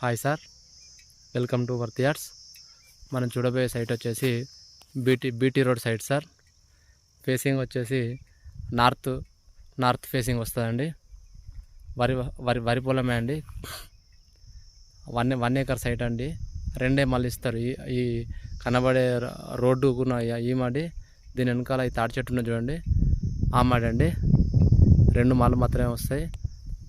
Hi sir, welcome to Worth Yards. మనం చూడబోయే site వచ్చేసి BT road site sir. Facing వచ్చేసి నార్త్ ఫేసింగ్ వస్తుందండి. వరి వరి వరి పొలమే అండి. 1 ఏకర్ సైట్ అండి. 2 మళ్ళీ ఇస్తారు. ఈ కనబడే రోడ్డుకున్న ఈ మాడి, దీని వెనకాల ఈ తాడి చెట్టు ఉన్నది చూడండి, ఆ మాడి అండి. 2 మాలు మాత్రమే వస్తాయి.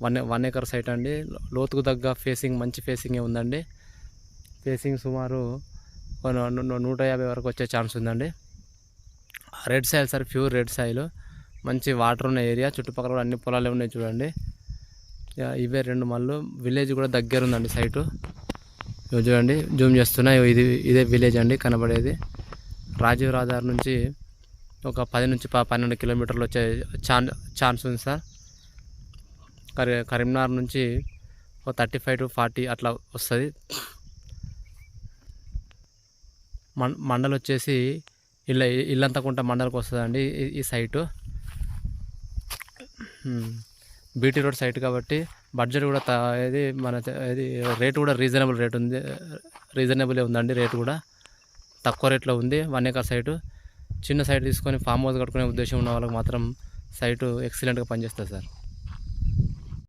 1 ఏకర్ సైట్ అండి. లోతుకు తగ్గ ఫేసింగ్, మంచి ఫేసింగే ఉందండి. ఫేసింగ్ సుమారు 150 వరకు వచ్చే ఛాన్స్ ఉందండి. Red soil sir, pure red soil, మంచి వాటర్ ఉన్న ఏరియా. చుట్టుపక్కల కూడా అన్ని పొలాలు ఉన్నాయి చూడండి. ఇవే 2 మళ్ళు. విలేజ్ కూడా దగ్గర ఉందండి సైటు. చూడండి, జూమ్ చేస్తున్నా. ఇదే విలేజ్ అండి కనబడేది. రాజీవ్ రహదారి నుంచి ఒక 10 నుంచి 12 కిలోమీటర్లు వచ్చే ఛాన్స్ ఉంది సార్. కరీంనగర్ నుంచి ఒక 35 to 40 అట్లా వస్తుంది. మండల్ వచ్చేసి ఇల్లంతకుంట మండలకు వస్తుందండి ఈ సైటు. బీటీ రోడ్ సైట్ కాబట్టి బడ్జెట్ కూడా ఇది రేటు కూడా రీజనబుల్ ఉందండి. రేటు కూడా తక్కువ రేట్లో ఉంది. 1 ఏకర్ సైటు. చిన్న సైట్ తీసుకొని ఫామ్ హౌస్ కట్టుకునే ఉద్దేశం ఉన్న వాళ్ళకి మాత్రం సైటు ఎక్సలెంట్గా పనిచేస్తుంది సార్.